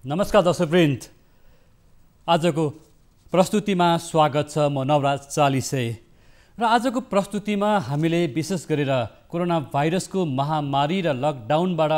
नमस्कार दर्शकवृन्द, आजको प्रस्तुतिमा स्वागत छ। म नवराज चालिसे र आजको प्रस्तुतिमा हामीले विशेष गरेर कोरोना भाइरसको महामारी र लकडाउनबाट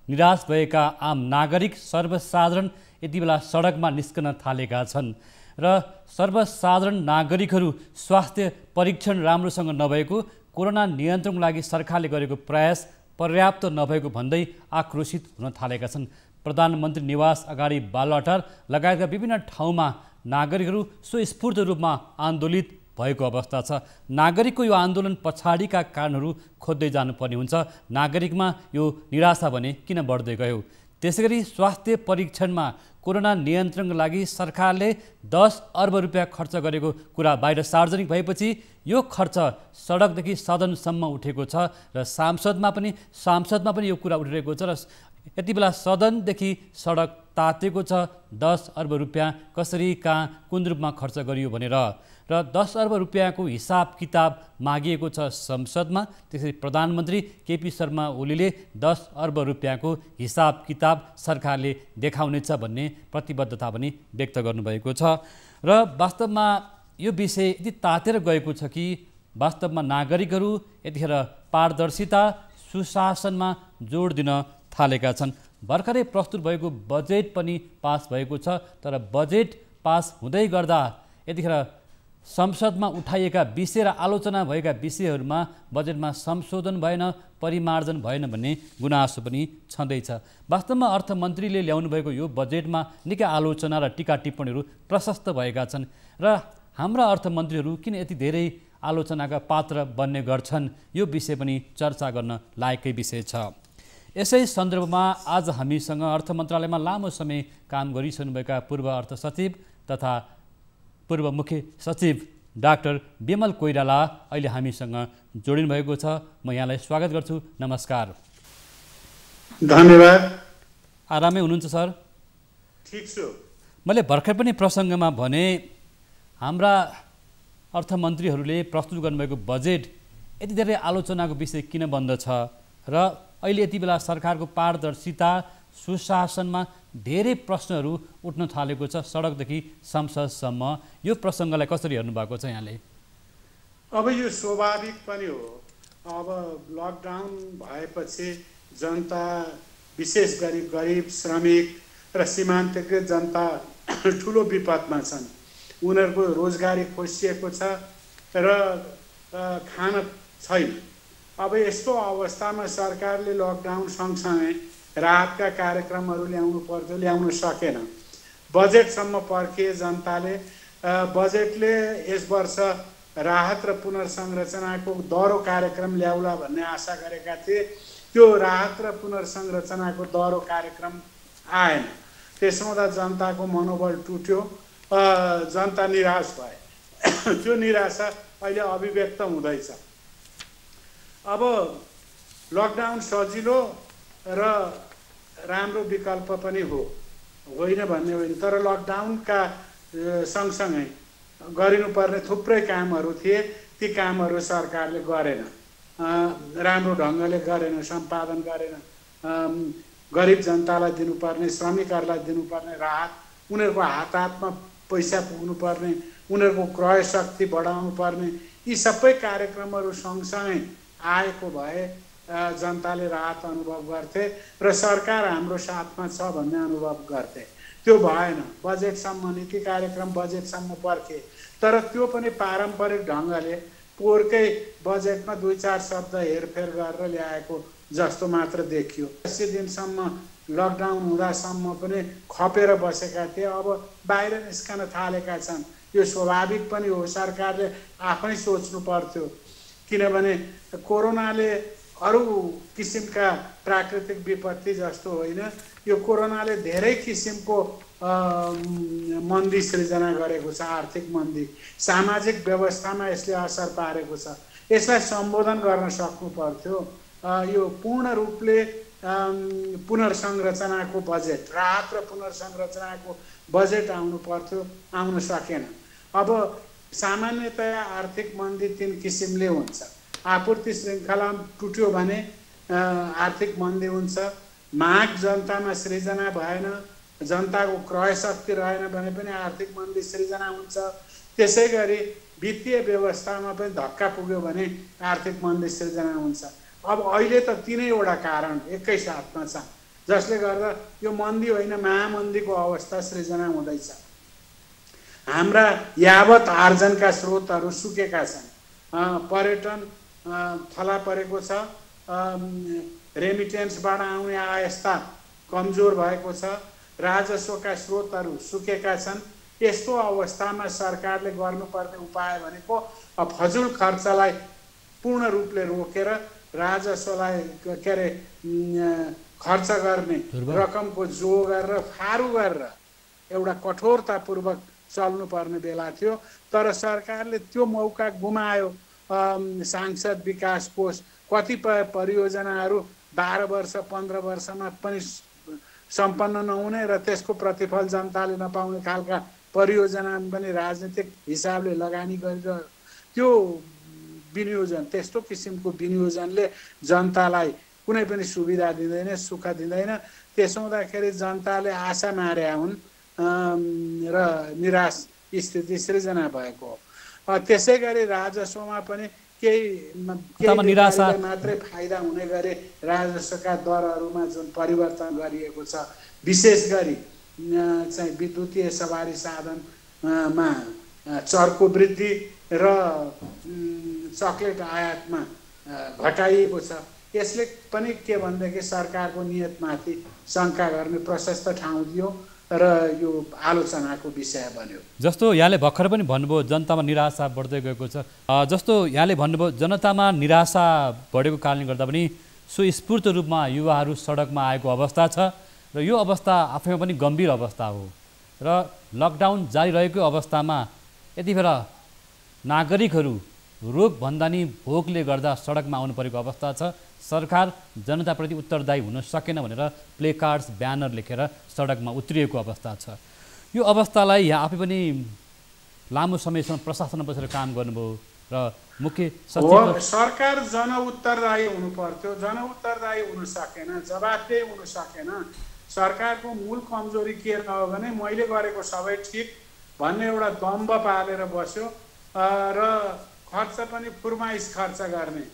निराश भएका आम नागरिक सर्वसाधारण यति बेला सडकमा निस्कन थालेका छन् र सर्वसाधारण नागरिकहरू स्वास्थ्य परीक्षण राम्रोसँग नभएको, कोरोना नियन्त्रणको लागि सरकारले गरेको प्रयास पर्याप्त नभएको भन्दै आक्रोशित हुन थालेका छन्। प्रधानमन्त्री निवास अगाडि बालुवाटार लगायतका विभिन्न ठाउँमा नागरिकहरू स्वस्फूर्त रूपमा आन्दोलित भएको अवस्था छ। नागरिकको यो आन्दोलन पछाडिका कारणहरू खोज्दै जानुपर्ने हुन्छ। नागरिकमा यो निराशा भने किन बढ्दै गयो? त्यसैगरी स्वास्थ्य परीक्षणमा कोरोना नियन्त्रणको लागि सरकारले 10 अर्ब रुपियाँ खर्च गरेको कुरा बाहिर सार्वजनिक भएपछि यो खर्च सडकदेखि सदनसम्म उठेको छ र सांसदमा पनि यो कुरा उठिरहेको छ र यति बेला सदनदेखि सडक तातेको छ। 10 अर्ब रुपियाँ कसरी, कहाँ, कुन रूपमा खर्च गरियो भनेर र 10 अर्ब रुपियाँको हिसाब किताब मागिएको छ संसदमा। त्यसरी प्रधानमन्त्री केपी शर्मा ओलीले 10 अर्ब रुपियाँको हिसाब किताब सरकारले देखाउनेछ भन्ने प्रतिबद्धता पनि व्यक्त गर्नुभएको छ र वास्तवमा यो विषय यति तातेर गएको छ कि वास्तवमा नागरिकहरू यतिखेर पारदर्शिता, सुशासनमा जोड दिन थालेका छन्। भर्खरै प्रस्तुत भएको बजेट पनि पास भएको छ, तर बजेट पास हुँदै गर्दा यतिखेर संसदमा उठाइएका विषय र आलोचना भएका विषयहरूमा बजेटमा संशोधन भएन, परिमार्जन भएन भन्ने गुनासो पनि छँदैछ। वास्तवमा अर्थमन्त्रीले ल्याउनु भएको यो बजेटमा निकै आलोचना र टीका टिप्पणीहरू प्रशस्त भएका छन् र हाम्रा अर्थमन्त्रीहरू किन यति धेरै आलोचनाका पात्र बन्ने गर्छन्, यो विषय पनि चर्चा गर्न लायकै विषय छ। यसै सन्दर्भमा आज हामीसँग अर्थ मन्त्रालयमा लामो समय काम गरिसक्नुभएका पूर्व अर्थ सचिव तथा पूर्व मुख्य सचिव डाक्टर बिमल कोइराला अहिले हामीसँग जोडिनु भएको छ। म यहाँलाई स्वागत गर्छु। नमस्कार। धन्यवाद। आरामै हुनुहुन्छ सर? ठिक छु। मैले भर्खर पनि प्रसङ्गमा भने हाम्रा अर्थमन्त्रीहरूले प्रस्तुत गर्नुभएको बजेट यति धेरै आलोचनाको विषय किन बन्दछ र अहिले यति बेला सरकारको पारदर्शिता, सुशासनमा धेरै प्रश्नहरू उठ्न थालेको छ सडकदेखि संसदसम्म। यो प्रसङ्गलाई कसरी हेर्नु भएको छ यहाँले? अब यो स्वाभाविक पनि हो। अब लकडाउन भएपछि जनता, विशेष गरी गरिब, श्रमिक र सीमान्तकृत जनता ठुलो विपदमा छन्। उनीहरूको रोजगारी खोसिएको छ र खान छैन। अब यस्तो अवस्थामा सरकारले लकडाउन सँगसँगै राहतका कार्यक्रमहरू ल्याउन सकेन। बजेटसम्म पर्खिए जनताले। बजेटले यस वर्ष राहत र पुनर्संरचनाको दह्रो कार्यक्रम ल्याउला भन्ने आशा गरेका थिए। त्यो राहत र पुनर्संरचनाको दह्रो कार्यक्रम आएन। त्यसो हुँदा जनताको मनोबल टुट्यो, जनता निराश भए। त्यो निराशा अहिले अभिव्यक्त हुँदैछ। अब लकडाउन सजिलो र राम्रो विकल्प पनि होइन भन्ने होइन, तर लकडाउनका सँगसँगै गरिनुपर्ने थुप्रै कामहरू थिए। ती कामहरू सरकारले गरेन, राम्रो ढङ्गले गरेन, सम्पादन गरेन। गरिब जनतालाई दिनुपर्ने, श्रमिकहरूलाई दिनुपर्ने राहत, उनीहरूको हातमा पैसा पुग्नुपर्ने, उनीहरूको क्रय शक्ति बढाउनु पर्ने, यी सबै कार्यक्रमहरू सँगसँगै आएको भए जनताले राहत अनुभव गर्थे र सरकार हाम्रो साथमा छ भन्ने अनुभव गर्थे। त्यो भएन। बजेटसम्म, नीति कार्यक्रम बजेटसम्म पर्खे, तर त्यो पनि पारम्परिक ढङ्गले पोहोरकै बजेटमा 2-4 शब्द हेरफेर गरेर ल्याएको जस्तो मात्र देखियो। 80 दिनसम्म लकडाउन हुँदासम्म पनि खपेर बसेका थिए, अब बाहिर निस्कन थालेका छन्। यो स्वाभाविक पनि हो। सरकारले आफै सोच्नु पर्थ्यो, किनभने कोरोनाले अरू किसिमका प्राकृतिक विपत्ति जस्तो होइन, यो कोरोनाले धेरै किसिमको मन्दी सृजना गरेको छ। आर्थिक मन्दी, सामाजिक व्यवस्थामा यसले असर पारेको छ। यसलाई सम्बोधन गर्न सक्नु पर्थ्यो। यो पूर्ण रूपले पुनर्संरचनाको बजेट, राहत र पुनर्संरचनाको बजेट आउनु पर्थ्यो, आउन सकेन। अब सामान्यतया आर्थिक मन्दी 3 किसिमले हुन्छ। आपूर्ति श्रृङ्खला टुट्यो भने आर्थिक मन्दी हुन्छ। माग जनतामा सृजना भएन, जनताको क्रय शक्ति रहेन भने पनि आर्थिक मन्दी सृजना हुन्छ। त्यसै गरी वित्तीय व्यवस्थामा पनि धक्का पुग्यो भने आर्थिक मन्दी सृजना हुन्छ। अब अहिले त तीनैवटा कारण एकैसाथमा छ, जसले गर्दा यो मन्दी होइन महामन्दीको अवस्था सृजना हुँदैछ। हाम्रा यावत आर्जनका स्रोतहरू सुकेका छन्, पर्यटन थला परेको छ, रेमिटेन्सबाट आउने आयस्ता कमजोर भएको छ, राजस्वका स्रोतहरू सुकेका छन्। यस्तो अवस्थामा सरकारले गर्नुपर्ने उपाय भनेको फजुल खर्चलाई पूर्ण रूपले रोकेर राजस्वलाई के अरे खर्च गर्ने रकमको जो गरेर फारू गरेर एउटा कठोरतापूर्वक चल्नुपर्ने बेला थियो। तर सरकारले त्यो मौका गुमायो। सांसद विकास कोष कतिपय परियोजनाहरू 12 वर्ष 15 वर्षमा पनि सम्पन्न नहुने र त्यसको प्रतिफल जनताले नपाउने खालका परियोजना पनि राजनीतिक हिसाबले लगानी गरेर त्यो विनियोजन, त्यस्तो किसिमको विनियोजनले जनतालाई कुनै पनि सुविधा दिँदैन, सुख दिँदैन। त्यसो हुँदाखेरि जनताले आशा मारेका हुन् र निराश स्थिति सृजना भएको। त्यसै गरी राजस्वमा पनि केही मात्रै फाइदा हुने गरी राजस्वका दरहरूमा जुन परिवर्तन गरिएको छ, विशेष गरी चाहिँ विद्युतीय सवारी साधनमा चर्को वृद्धि र चक्लेट आयातमा घटाइएको छ। यसले पनि के भनेदेखि सरकारको नियतमाथि शङ्का गर्ने प्रशस्त ठाउँ दियो र यो आलोचनाको विषय बन्यो। जस्तो यहाँले भर्खर पनि भन्नुभयो जनतामा निराशा बढ्दै गएको छ, जस्तो यहाँले भन्नुभयो जनतामा निराशा बढेको कारणले गर्दा पनि सुस्फूर्त रूपमा युवाहरू सडकमा आएको अवस्था छ र यो अवस्था आफैमा पनि गम्भीर अवस्था हो र लकडाउन जारी रहेको अवस्थामा यतिखेर नागरिकहरू रोगभन्दा नि भोकले गर्दा सडकमा आउनु परेको अवस्था छ। सरकार जनताप्रति उत्तरदायी हुन सकेन भनेर प्ले कार्ड्स ब्यानर लेखेर सडकमा उत्रिएको अवस्था छ। यो अवस्थालाई यहाँ आफै पनि लामो समयसम्म प्रशासनमा बसेर काम गर्नुभयो र मुख्य सचिव सरकार जनउत्तरदायी हुनु पर्थ्यो, जनउत्तरदायी हुन सकेन, जवाफदेही हुन सकेन। सरकारको मूल कमजोरी के रह्यो भने मैले गरेको सबै ठिक भन्ने एउटा दम्ब पालेर बस्यो र खर्च पनि फुर्माइस खर्च गर्ने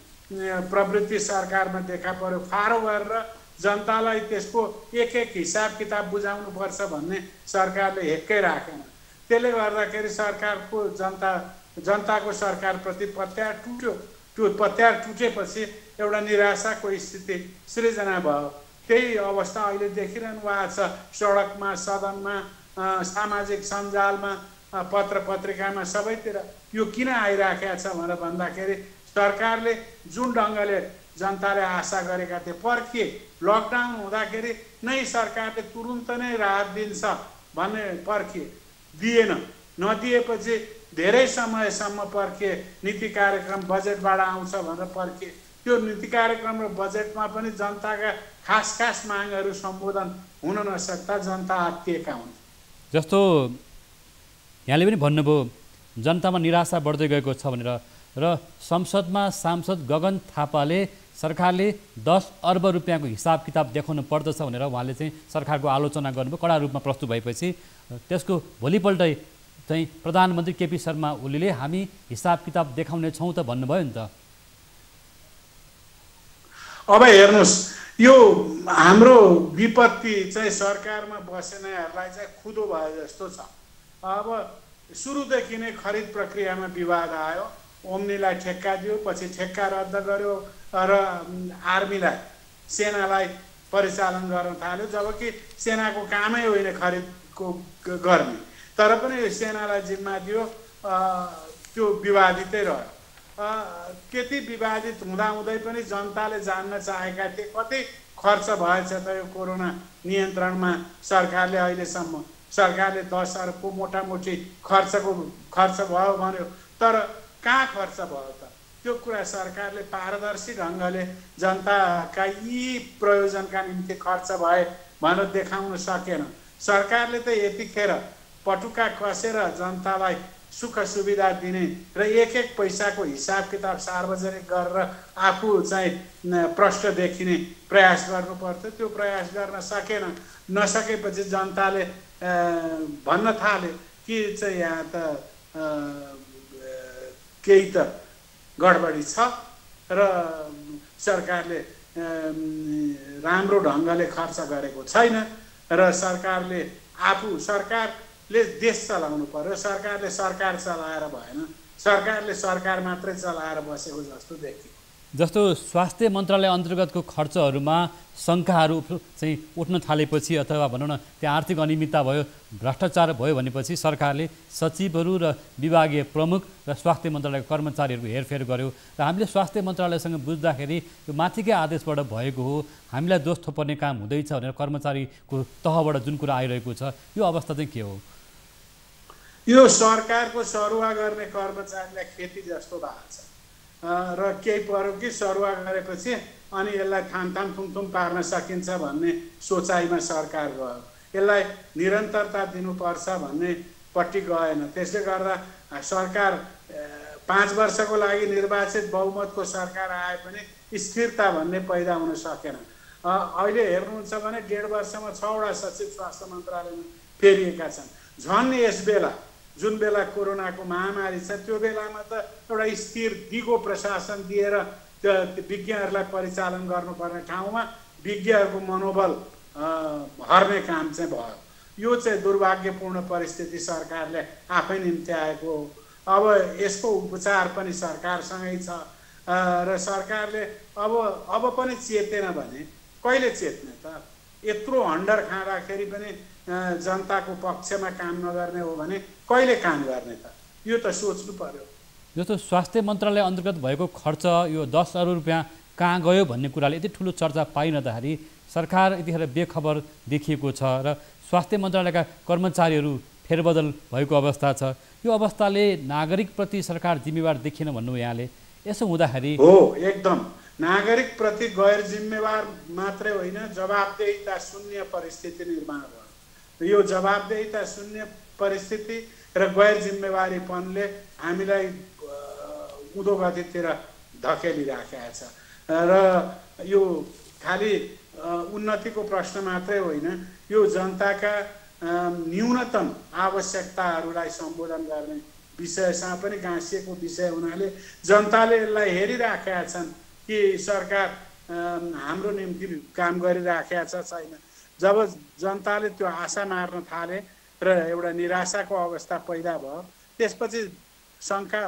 प्रवृत्ति सरकारमा देखा पर्यो। फारो गरेर जनतालाई त्यसको एक एक हिसाब किताब बुझाउनु पर्छ भन्ने सरकारले हेक्कै राखेन। त्यसले गर्दाखेरि सरकारको जनताको सरकारप्रति पत्यार टुट्यो। त्यो पत्यार टुटेपछि एउटा निराशाको स्थिति सृजना भयो। त्यही अवस्था अहिले देखिरहनु भएको छ। सडकमा, सदनमा, सामाजिक सञ्जालमा, पत्र पत्रिकामा सबैतिर यो किन आइराखेको छ भनेर भन्दाखेरि सरकारले जुन ढङ्गले जनताले आशा गरेका थिए पर्खिए। लकडाउन हुँदाखेरि नै सरकारले तुरुन्त नै राहत दिन्छ भन्ने पर्खिए, दिएन। नदिएपछि धेरै समयसम्म पर्खिए, नीति कार्यक्रम बजेटबाट आउँछ भनेर पर्खिए। त्यो नीति कार्यक्रम र बजेटमा पनि जनताका खास खास मागहरू सम्बोधन हुन नसक्दा जनता आत्तिएका हुन्। जस्तो यहाँले पनि भन्नुभयो जनतामा निराशा बढ्दै गएको छ भनेर, र संसदमा सांसद गगन थापाले सरकारले 10 अर्ब रुपियाँको हिसाब किताब देखाउनु पर्दछ भनेर उहाँले चाहिँ सरकारको आलोचना गर्नुभयो। कडा रूपमा प्रस्तुत भएपछि त्यसको भोलिपल्टै चाहिँ प्रधानमन्त्री केपी शर्मा ओलीले हामी हिसाब किताब देखाउने छौँ त भन्नुभयो नि त। अब हेर्नुहोस्, यो हाम्रो विपत्ति चाहिँ सरकारमा बसेनाहरूलाई चाहिँ खुदो भए जस्तो छ। अब सुरुदेखि नै खरिद प्रक्रियामा विवाद आयो। ओम्नीलाई ठेक्का दियो, पछि ठेक्का रद्द गर्यो र आर्मीलाई, सेनालाई परिचालन गर्न थाल्यो, जबकि सेनाको कामै होइन खरिदको गर्ने। तर पनि सेनालाई जिम्मा दियो। त्यो विवादितै रह्यो। त्यति विवादित हुँदाहुँदै पनि जनताले जान्न चाहेका थिए कति खर्च भएछ त यो कोरोना नियन्त्रणमा। सरकारले अहिलेसम्म 10 अर्बको मोटामोटी खर्च भयो भन्यो, तर कहाँ खर्च भयो त? त्यो कुरा सरकारले पारदर्शी ढङ्गले जनताका यी प्रयोजनका निम्ति खर्च भए भनेर देखाउन सकेन। सरकारले त यतिखेर पटुका कसेर जनतालाई सुख सुविधा दिने र एक एक पैसाको हिसाब किताब सार्वजनिक गरेर आफू चाहिँ प्रष्ट देखिने प्रयास गर्नु पर्थ्यो। त्यो प्रयास गर्न सकेन। नसकेपछि जनताले भन्न थाले कि चाहिँ यहाँ त केही त गडबडी छ र सरकारले राम्रो ढङ्गले खर्च गरेको छैन र सरकारले देश चलाउनु पर्यो, सरकारले सरकार चलाएर भएन, सरकारले सरकार मात्रै चलाएर बसेको जस्तो देखियो। जस्तो स्वास्थ्य मन्त्रालय अन्तर्गतको खर्चहरूमा शङ्काहरू चाहिँ उठ्न थालेपछि अथवा भनौँ न त्यहाँ आर्थिक अनियमितता भयो, भ्रष्टाचार भयो भनेपछि सरकारले सचिवहरू र विभागीय प्रमुख र स्वास्थ्य मन्त्रालयको कर्मचारीहरूको हेरफेर गर्यो र हामीले स्वास्थ्य मन्त्रालयसँग बुझ्दाखेरि यो माथिकै आदेशबाट भएको हो, हामीलाई दोष थोपर्ने काम हुँदैछ भनेर कर्मचारीको तहबाट जुन कुरा आइरहेको छ, यो अवस्था चाहिँ के हो? यो सरकारको सरुवा गर्ने कर्मचारीलाई खेती जस्तो भएको छ र केही पर्यो कि सरुवा गरेपछि अनि यसलाई थामथाम थुमथुम पार्न सकिन्छ भन्ने सोचाइमा सरकार गयो, यसलाई निरन्तरता दिनुपर्छ भन्ने पट्टि गएन। त्यसले गर्दा सरकार 5 वर्षको लागि निर्वाचित बहुमतको सरकार आए पनि स्थिरता भन्ने पैदा हुन सकेन। अहिले हेर्नुहुन्छ भने 1.5 वर्षमा 6वटा सचिव स्वास्थ्य मन्त्रालयमा फेरिएका छन्। झन् यस बेला जुन बेला कोरोनाको महामारी छ त्यो बेलामा त एउटा स्थिर दिगो प्रशासन दिएर त्यो विज्ञहरूलाई परिचालन गर्नुपर्ने ठाउँमा विज्ञहरूको मनोबल हर्ने काम चाहिँ भयो। यो चाहिँ दुर्भाग्यपूर्ण परिस्थिति सरकारले आफै निम्त्याएको हो। अब यसको उपचार पनि सरकारसँगै छ र सरकारले अब पनि चेतेन भने कहिले चेत्ने त? यत्रो हन्डर खाँदाखेरि पनि जनताको पक्षमा काम नगर्ने हो भने कहिले काम गर्ने त? यो त सोच्नु पर्यो। जस्तो स्वास्थ्य मन्त्रालय अन्तर्गत भएको खर्च यो 10 अरब रुपियाँ कहाँ गयो भन्ने कुराले यति ठुलो चर्चा पाइनदाखेरि सरकार यतिखेर बेखबर देखिएको छ र स्वास्थ्य मन्त्रालयका कर्मचारीहरू फेरबदल भएको अवस्था छ। यो अवस्थाले नागरिकप्रति सरकार जिम्मेवार देखिन भन्नु यहाँले। यसो हुँदाखेरि हो, एकदम नागरिकप्रति गैर जिम्मेवार मात्रै होइन, जवाबदेहिता शून्य परिस्थिति निर्माण भयो। यो जवाबदेहिता शून्य परिस्थिति र गैर जिम्मेवारीपनले हामीलाई उधोगतितिर धकेलिराखेको छ र यो खालि उन्नतिको प्रश्न मात्रै होइन, यो जनताका न्यूनतम आवश्यकताहरूलाई सम्बोधन गर्ने विषयसँग पनि गाँसिएको विषय हुनाले जनताले यसलाई हेरिराखेका छन् कि सरकार हाम्रो निम्ति काम गरिराखेका छ छैन। जब जनताले त्यो आशा मार्न थाले र एउटा निराशाको अवस्था पैदा भयो, त्यसपछि शङ्का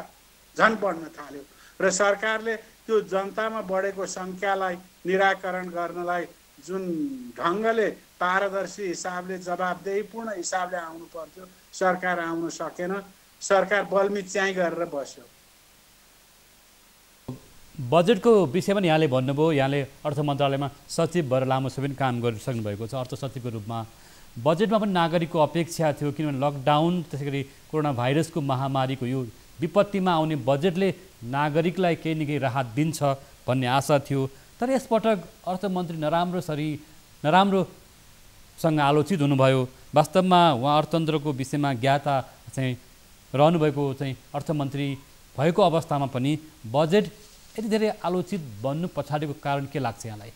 झन् बढ्न थाल्यो र सरकारले त्यो जनतामा बढेको सङ्ख्यालाई निराकरण गर्नलाई जुन ढङ्गले पारदर्शी हिसाबले जवाबदेहीपूर्ण हिसाबले आउनु पर्थ्यो, सरकार आउन सकेन। सरकार बल्मी च्याइ गरेर बस्यो। बजेटको विषयमा यहाँले भन्नुभयो, यहाँले अर्थ मन्त्रालयमा सचिव भएर लामो समय काम गरिसक्नु भएको छ अर्थ सचिवको रूपमा। बजेटमा पनि नागरिकको अपेक्षा थियो, किनभने लकडाउन त्यसै गरी कोरोना भाइरसको महामारीको यो विपत्तिमा आउने बजेटले नागरिकलाई केही न केही राहत दिन्छ भन्ने आशा थियो। तर यसपटक अर्थमन्त्री नराम्रोसँग आलोचित हुनुभयो। वास्तवमा उहाँ अर्थतन्त्रको विषयमा ज्ञाता चाहिँ रहनुभएको चाहिँ अर्थमन्त्री भएको अवस्थामा पनि बजेट यति धेरै आलोचित बन्नु पछाडिको कारण के लाग्छ यहाँलाई?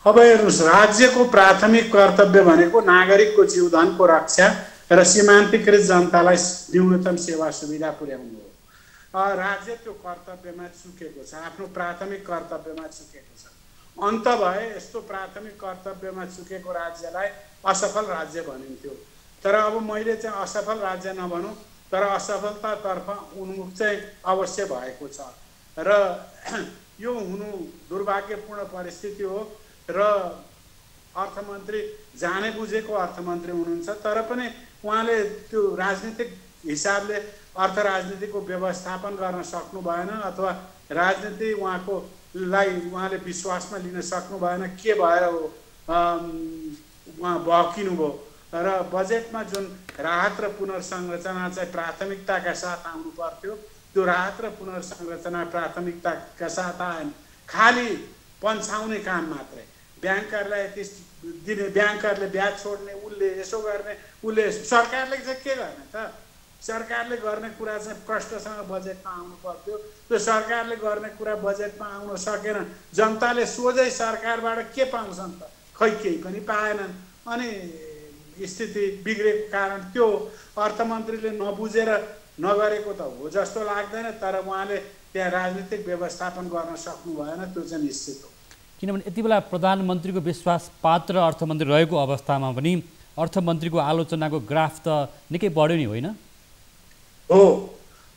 अब हेर्नुहोस्, राज्यको प्राथमिक कर्तव्य भनेको नागरिकको जीवधनको रक्षा र सीमान्तकृत जनतालाई न्यूनतम सेवा सुविधा पुर्याउनु हो। राज्य त्यो कर्तव्यमा चुकेको छ, आफ्नो प्राथमिक कर्तव्यमा चुकेको छ। अन्त भए यस्तो प्राथमिक कर्तव्यमा चुकेको राज्यलाई असफल राज्य भनिन्थ्यो। तर अब मैले चाहिँ असफल राज्य नभनौँ, तर असफलतातर्फ उन्मुख चाहिँ अवश्य भएको छ र यो हुनु दुर्भाग्यपूर्ण परिस्थिति हो। र अर्थमन्त्री जाने बुझेको अर्थमन्त्री हुनुहुन्छ, तर पनि उहाँले त्यो राजनीतिक हिसाबले अर्थ राजनीतिको व्यवस्थापन गर्न सक्नु भएन अथवा राजनीति उहाँले विश्वासमा लिन सक्नु भएन। के भएर हो उहाँ बहकिनु भयो र बजेटमा जुन राहत र पुनर्संरचना चाहिँ प्राथमिकताका साथ आउनु पर्थ्यो, त्यो राहत र पुनर्संरचना प्राथमिकताका साथ आएन। खालि पन्छाउने काम मात्रै, ब्याङ्करलाई यति दिने, ब्याङ्करले ब्याज छोड्ने, उसले यसो गर्ने, उसले सरकारले चाहिँ के गर्ने त? सरकारले गर्ने कुरा चाहिँ प्रष्टसँग बजेटमा आउनु पर्थ्यो। त्यो सरकारले गर्ने कुरा बजेटमा आउन सकेन। जनताले सोझै सरकारबाट के पाउँछन् त? खै केही पनि पाएनन्। अनि स्थिति बिग्रेको कारण त्यो अर्थमन्त्रीले नबुझेर नगरेको त हो जस्तो लाग्दैन, तर उहाँले त्यहाँ राजनीतिक व्यवस्थापन गर्न सक्नु भएन, त्यो चाहिँ निश्चित हो। किनभने यति बेला प्रधानमन्त्रीको विश्वास पात्र अर्थमन्त्री रहेको अवस्थामा पनि अर्थमन्त्रीको आलोचनाको ग्राफ त निकै बढ्यो नि, होइन? हो,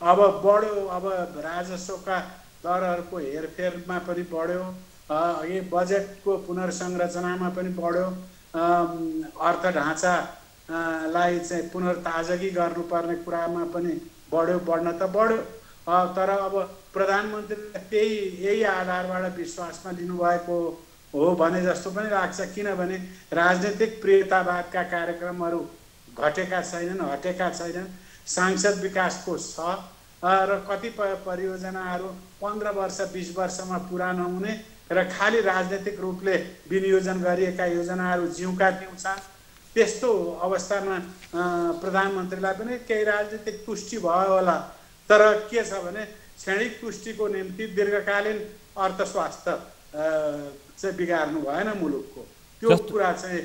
अब बढ्यो। अब राजस्वका दरहरूको हेरफेरमा पनि बढ्यो, यो बजेटको पुनर्संरचनामा पनि बढ्यो, अर्थ ढाँचालाई चाहिँ पुनर्ताजगी गर्नुपर्ने कुरामा पनि बढ्यो। बढ्न त बढ्यो, तर अब प्रधानमन्त्रीले यही आधारबाट विश्वासमा लिनुभएको हो भने जस्तो पनि लाग्छ। किनभने राजनीतिक प्रियतावादका कार्यक्रमहरू घटेका छैनन्, हटेका छैनन्। सांसद विकासको छ र कतिपय परियोजनाहरू 15 वर्ष 20 वर्षमा पुरा नहुने र खालि राजनीतिक रूपले विनियोजन गरिएका योजनाहरू जिउका तिउ छन्। त्यस्तो अवस्थामा प्रधानमन्त्रीलाई पनि केही राजनीतिक तुष्टि भयो होला, तर के छ भने क्षणिक तुष्टिको निम्ति दीर्घकालीन अर्थस्वास्थ्य चाहिँ बिगार्नु भएन मुलुकको। त्यो कुरा चाहिँ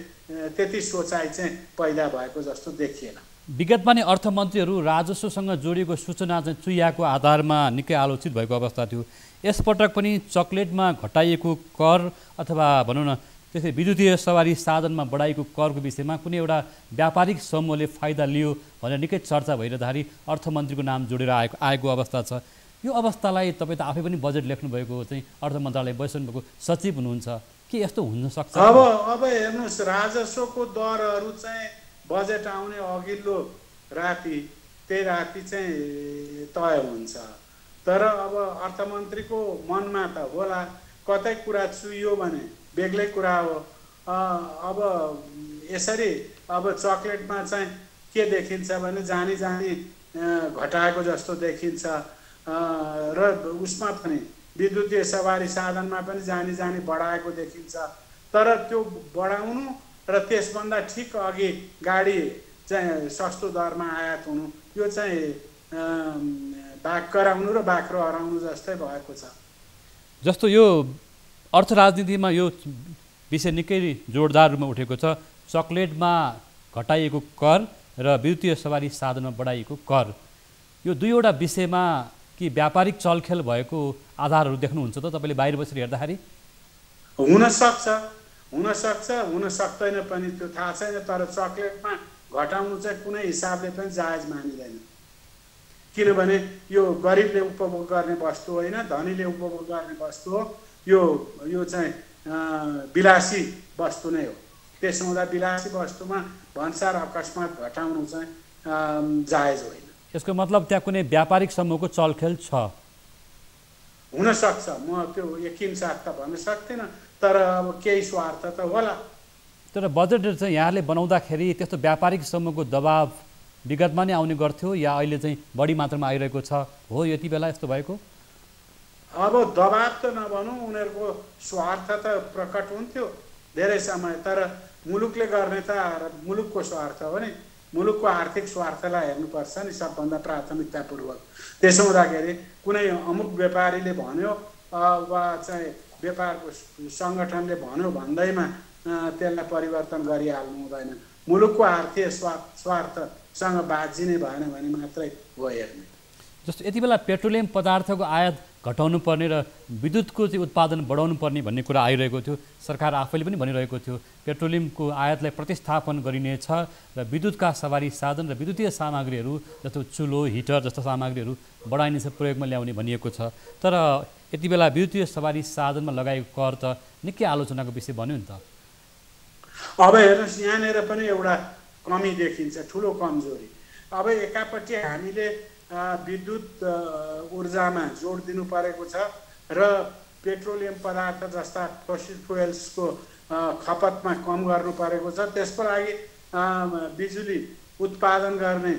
त्यति सोचाइ चाहिँ पैदा भएको जस्तो देखिएन। विगतमा नै अर्थमन्त्रीहरू राजस्वसँग जोडिएको सूचना चाहिँ चुइयाको आधारमा निकै आलोचित भएको अवस्था थियो। यसपटक पनि चकलेटमा घटाइएको कर अथवा भनौँ न त्यसै विद्युतीय सवारी साधनमा बढाइएको करको विषयमा कुनै एउटा व्यापारिक समूहले फाइदा लियो भनेर निकै चर्चा भइरहँदाखेरि अर्थमन्त्रीको नाम जोडेर आएको अवस्था छ। यो अवस्थालाई तपाईँ त आफै पनि बजेट लेख्नुभएको चाहिँ अर्थ मन्त्रालय बसिरहनुभएको सचिव हुनुहुन्छ, के यस्तो हुन सक्छ? अब हेर्नुहोस्, राजस्वको दरहरू चाहिँ बजेट आउने अघिल्लो राति त्यही राति चाहिँ तय हुन्छ, तर अब अर्थमन्त्रीको मनमा त होला कतै कुरा चुइयो भने बेग्लै कुरा हो। अब यसरी अब चकलेटमा चाहिँ के देखिन्छ भने जानी जानी घटाएको जस्तो देखिन्छ र उसमा पनि विद्युतीय सवारी साधनमा पनि जानी जानी बढाएको देखिन्छ। तर त्यो बढाउनु र त्यसभन्दा ठिक अघि गाडी चाहिँ सस्तो दरमा आयात हुनु, यो चाहिँ बाघ कराउनु र बाख्रो हराउनु जस्तै भएको छ। जस्तो यो अर्थ राजनीतिमा यो विषय निकै जोडदार रूपमा उठेको छ। चकलेटमा घटाइएको कर र विद्युतीय सवारी साधनमा बढाइएको कर, यो दुईवटा विषयमा कि व्यापारिक चलखेल भएको आधारहरू देख्नुहुन्छ त तपाईँले बाहिर बसेर हेर्दाखेरि? हुनसक्छ, हुन सक्दैन पनि त्यो थाहा छैन, तर चकलेटमा घटाउनु चाहिँ कुनै हिसाबले पनि जायज मानिँदैन। किनभने यो गरिबले उपभोग गर्ने वस्तु होइन, धनीले उपभोग गर्ने वस्तु हो। यो चाहिँ विलासी वस्तु नै हो। त्यसो हुँदा विलासी वस्तुमा भन्सार अकस्मात घटाउनु चाहिँ जायज होइन। यसको मतलब त्यहाँ कुनै व्यापारिक समूहको चलखेल छ? हुनसक्छ, म त्यो यकिन साथ त भन्न सक्दिनँ, तर अब केही स्वार्थ त होला। तर बजेट चाहिँ यहाँले बनाउँदाखेरि त्यस्तो व्यापारिक समूहको दबाब विगतमा नै आउने गर्थ्यो या अहिले चाहिँ बढी मात्रामा आइरहेको छ? हो यति बेला यस्तो भएको? अब दबाब त नभनौँ, उनीहरूको स्वार्थ त प्रकट हुन्थ्यो धेरै समय, तर मुलुकले गर्ने त मुलुकको स्वार्थ हो नि, मुलुकको आर्थिक स्वार्थलाई हेर्नुपर्छ नि सबभन्दा प्राथमिकतापूर्वक। त्यसो हुँदाखेरि कुनै अमुक व्यापारीले भन्यो वा चाहिँ व्यापारको सङ्गठनले भन्यो भन्दैमा त्यसलाई परिवर्तन गरिहाल्नु हुँदैन। मुलुकको आर्थिक स्वार्थसँग बाझिने भएन भने मात्रै हो हेर्ने। जस्तो यति बेला पेट्रोलियम पदार्थको आयात घटाउनु पर्ने र विद्युतको चाहिँ उत्पादन बढाउनु पर्ने भन्ने कुरा आइरहेको थियो। सरकार आफैले पनि भनिरहेको थियो पेट्रोलियमको आयातलाई प्रतिस्थापन गरिनेछ र विद्युतका सवारी साधन र विद्युतीय सामग्रीहरू जस्तो चुलो, हिटर जस्ता सामग्रीहरू बढाइनेछ, प्रयोगमा ल्याउने भनिएको छ। तर यति बेला विद्युतीय सवारी साधनमा लगाएको कर त निकै आलोचनाको विषय बन्यो नि त। अब हेर्नुहोस्, यहाँनिर पनि एउटा कमी देखिन्छ, ठुलो कमजोरी। अब एकापट्टि हामीले विद्युत ऊर्जामा जोड दिनु परेको छ र पेट्रोलियम पदार्थ जस्ता फोसिल फ्युएल्सको खपतमा कम गर्नु परेको छ। त्यसको लागि बिजुली उत्पादन गर्ने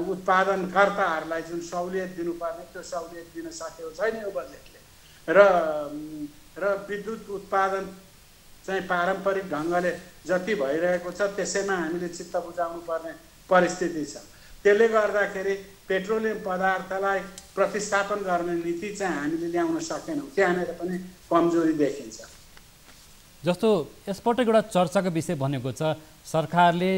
उत्पादनकर्ताहरूलाई जुन सहुलियत दिनुपर्ने त्यो सहुलियत दिन सकेको छैन यो बजेटले। र विद्युत उत्पादन चाहिँ पारम्परिक ढङ्गले जति भइरहेको छ त्यसैमा हामीले चित्त बुझाउनु पर्ने परिस्थिति छ। त्यसले गर्दाखेरि पेट्रोलियम पदार्थलाई प्रतिस्थापन गर्ने नीति चाहिँ हामीले ल्याउन सकेनौँ, त्यहाँनिर पनि कमजोरी देखिन्छ। जस्तो यसपटक एउटा चर्चाको विषय भनेको छ सरकारले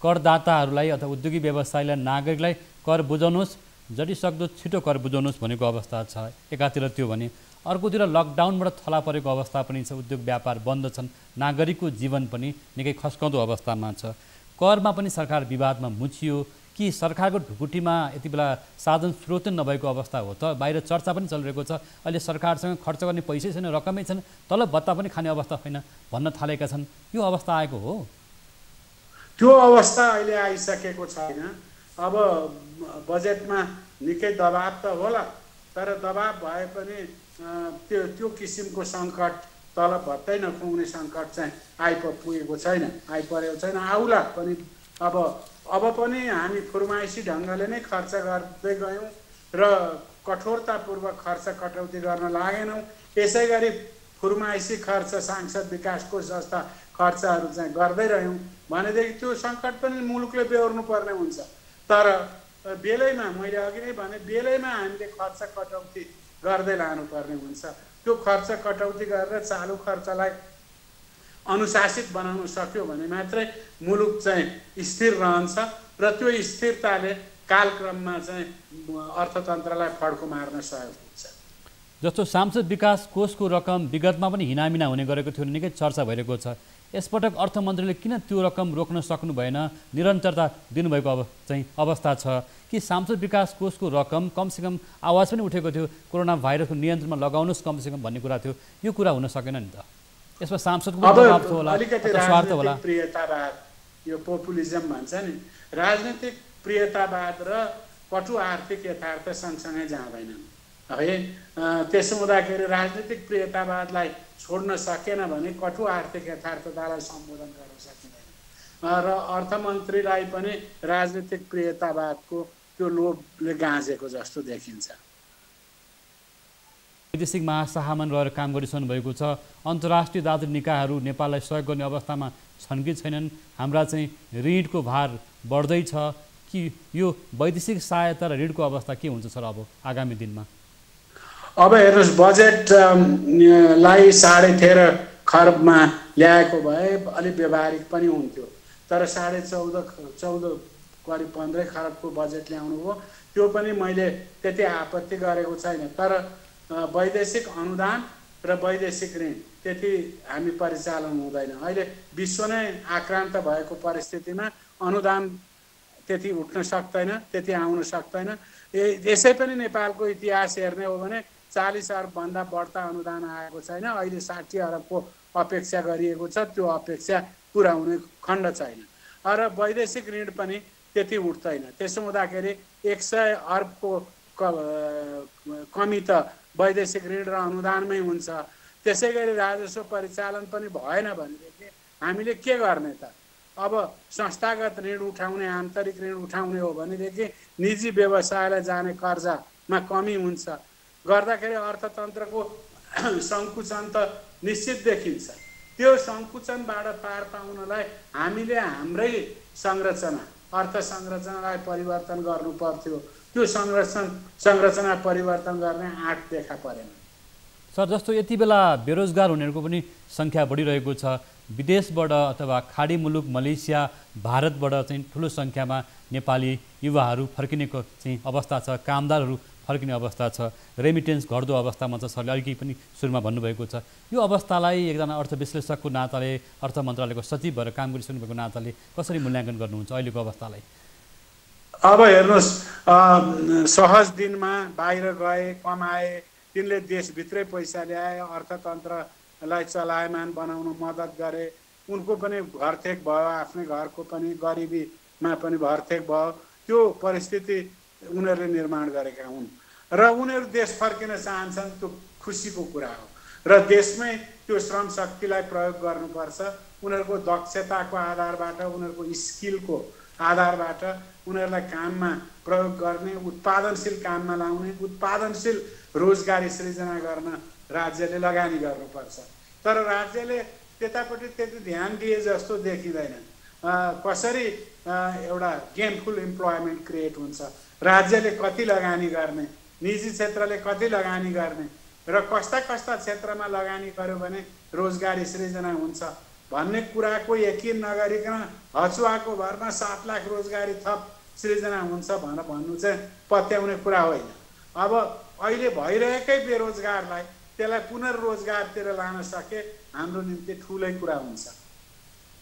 करदाताहरूलाई अथवा उद्योगी व्यवसायीलाई नागरिकलाई कर बुझाउनुहोस्, जति सक्दो छिटो कर बुझाउनुहोस् भनेको अवस्था छ एकातिर त्यो भने, अर्कोतिर लकडाउनबाट थला परेको अवस्था पनि छ, उद्योग व्यापार बन्द छन्, नागरिकको जीवन पनि निकै खस्कँदो अवस्थामा छ। करमा पनि सरकार विवादमा मुछियो कि सरकारको ढुकुटीमा यति बेला साधन स्रोत नभएको अवस्था हो त? बाहिर चर्चा पनि चलिरहेको छ अहिले सरकारसँग खर्च गर्ने पैसै छैन, रकमै छैन, तलब भत्ता पनि खाने अवस्था छैन भन्न थालेका छन्। यो अवस्था आएको हो? त्यो अवस्था अहिले आइसकेको छैन। अब बजेटमा निकै दबाब त होला, तर दबाब भए पनि त्यो किसिमको सङ्कट, तलब भत्तै नखुवाउने सङ्कट चाहिँ आइपुगेको छैन, आइपरेको छैन, आउला पनि। अब पनि हामी फुर्माइसी ढङ्गले नै खर्च गर्दै गयौँ र कठोरतापूर्वक खर्च कटौती गर्न लागेनौँ। यसै गरी फुर्माइसी खर्च, सांसद विकास कोष जस्ता खर्चहरू चाहिँ गर्दै रह्यौँ भनेदेखि त्यो सङ्कट पनि मुलुकले बेहोर्नु पर्ने हुन्छ। तर बेलैमा, मैले अघि नै भने, बेलैमा हामीले खर्च कटौती गर्दै लानुपर्ने हुन्छ। त्यो खर्च कटौती गरेर चालु खर्चलाई अनुशासित बनाउन सक्यो भने मात्रै मुलुक चाहिँ स्थिर रहन्छ र त्यो स्थिरताले कालक्रममा चाहिँ अर्थतन्त्रलाई फड्को मार्न सहयोग हुन्छ। जस्तो सांसद विकास कोषको रकम विगतमा पनि हिनामिना हुने गरेको थियो, निकै चर्चा भइरहेको छ। यसपटक अर्थमन्त्रीले किन त्यो रकम रोक्न सक्नु भएन? निरन्तरता दिनुभएको चाहिँ अवस्था छ कि सांसद विकास कोषको रकम कमसेकम आवाज पनि उठेको थियो कोरोना भाइरसको नियन्त्रणमा लगाउनुहोस् कमसेकम भन्ने कुरा थियो, यो कुरा हुन सकेन नि त। यसमा सांसदको अलिकति राजनीतिक प्रियतावाद, यो पपुलिजम भन्छ नि, राजनीतिक प्रियतावाद र कटु आर्थिक यथार्थ सँगसँगै जाँदैनन् है। त्यसो हुँदाखेरि राजनीतिक प्रियतावादलाई छोड्न सकेन भने कटु आर्थिक यथार्थतालाई सम्बोधन गर्न सकिँदैन र अर्थमन्त्रीलाई पनि राजनीतिक प्रियतावादको त्यो लोभले गाँजेको जस्तो देखिन्छ। वैदेशिक महासहायमा रहेर काम गरिसक्नु भएको छ। अन्तर्राष्ट्रिय दार्जिलिङ निकायहरू नेपाललाई सहयोग गर्ने अवस्थामा छन् कि छैनन्? हाम्रा चाहिँ ऋणको भार बढ्दैछ कि यो वैदेशिक सहायता र ऋणको अवस्था के हुन्छ सर अब आगामी दिनमा? अब हेर्नुहोस्, बजेटलाई 13.5 खर्बमा ल्याएको भए अलिक व्यवहारिक पनि हुन्थ्यो, तर 14.5 करिब 15 खर्बको बजेट ल्याउनु हो, त्यो पनि मैले त्यति आपत्ति गरेको छैन। तर वैदेशिक अनुदान र वैदेशिक ऋण त्यति हामी परिचालन हुँदैन। अहिले विश्व नै आक्रान्त भएको परिस्थितिमा अनुदान त्यति उठ्न सक्दैन, त्यति आउन सक्दैन। यसै पनि नेपालको इतिहास हेर्ने हो भने 40 अरबभन्दा बढ्ता अनुदान आएको छैन। अहिले 60 अरबको अपेक्षा गरिएको छ, त्यो अपेक्षा पुरा हुने खण्ड छैन। र वैदेशिक ऋण पनि त्यति उठ्दैन। त्यसो हुँदाखेरि 100 अरबको कमी त वैदेशिक ऋण र अनुदानमै हुन्छ। त्यसै गरी राजस्व परिचालन पनि भएन भनेदेखि हामीले के गर्ने त? अब संस्थागत ऋण उठाउने, आन्तरिक ऋण उठाउने हो भनेदेखि निजी व्यवसायलाई जाने कर्जामा कमी हुन्छ, गर्दाखेरि अर्थतन्त्रको सङ्कुचन त निश्चित देखिन्छ। त्यो सङ्कुचनबाट पार पाउनलाई हामीले हाम्रै संरचना, अर्थ संरचनालाई परिवर्तन गर्नु पर्थ्यो। त्यो संरचना परिवर्तन गर्ने आँट देखा परेन। सर, जस्तो यति बेला बेरोजगार हुनेहरूको पनि सङ्ख्या बढिरहेको छ। विदेशबाट अथवा खाडी मुलुक मलेसिया, भारतबाट चाहिँ ठुलो सङ्ख्यामा नेपाली युवाहरू फर्किनेको चाहिँ अवस्था छ, कामदारहरू फर्किने अवस्था छ, रेमिटेन्स घट्दो अवस्थामा छ। सरले अघि पनि सुरुमा भन्नुभएको छ। यो अवस्थालाई एकजना अर्थविश्लेषकको नाताले, अर्थ मन्त्रालयको सचिव भएर काम गरिसक्नु भएको नाताले कसरी मूल्याङ्कन गर्नुहुन्छ अहिलेको अवस्थालाई? अब हेर्नुहोस्, सहज दिनमा बाहिर गए, कमाए, तिनले देशभित्रै पैसा ल्याए, अर्थतन्त्रलाई चलायमान बनाउन मद्दत गरे, उनको पनि भरथेक भयो, आफ्नै घरको पनि गरिबीमा पनि भरथेक भयो। त्यो परिस्थिति उनीहरूले निर्माण गरेका हुन् र उनीहरू देश फर्किन चाहन्छन्, त्यो खुसीको कुरा हो। र देशमै त्यो श्रम शक्तिलाई प्रयोग गर्नुपर्छ। उनीहरूको दक्षताको आधारबाट, उनीहरूको स्किलको आधारबाट उनीहरूलाई काममा प्रयोग गर्ने, उत्पादनशील काममा लाउने, उत्पादनशील रोजगारी सृजना गर्न राज्यले लगानी गर्नुपर्छ। तर राज्यले त्यतापट्टि त्यति ध्यान दिए जस्तो देखिँदैन। कसरी एउटा गेनफुल इम्प्लोइमेन्ट क्रिएट हुन्छ, राज्यले कति लगानी गर्ने, निजी क्षेत्रले कति लगानी गर्ने र कस्ता कस्ता क्षेत्रमा लगानी गर्यो भने रोजगारी सृजना हुन्छ भन्ने कुराको यकिन नगरिकन हचुवाको भरमा 7 लाख रोजगारी थप सृजना हुन्छ भनेर भन्नु चाहिँ पत्याउने कुरा होइन। अब अहिले भइरहेकै बेरोजगारलाई त्यसलाई पुनर्रोजगारतिर लान सके हाम्रो निम्ति ठुलै कुरा हुन्छ।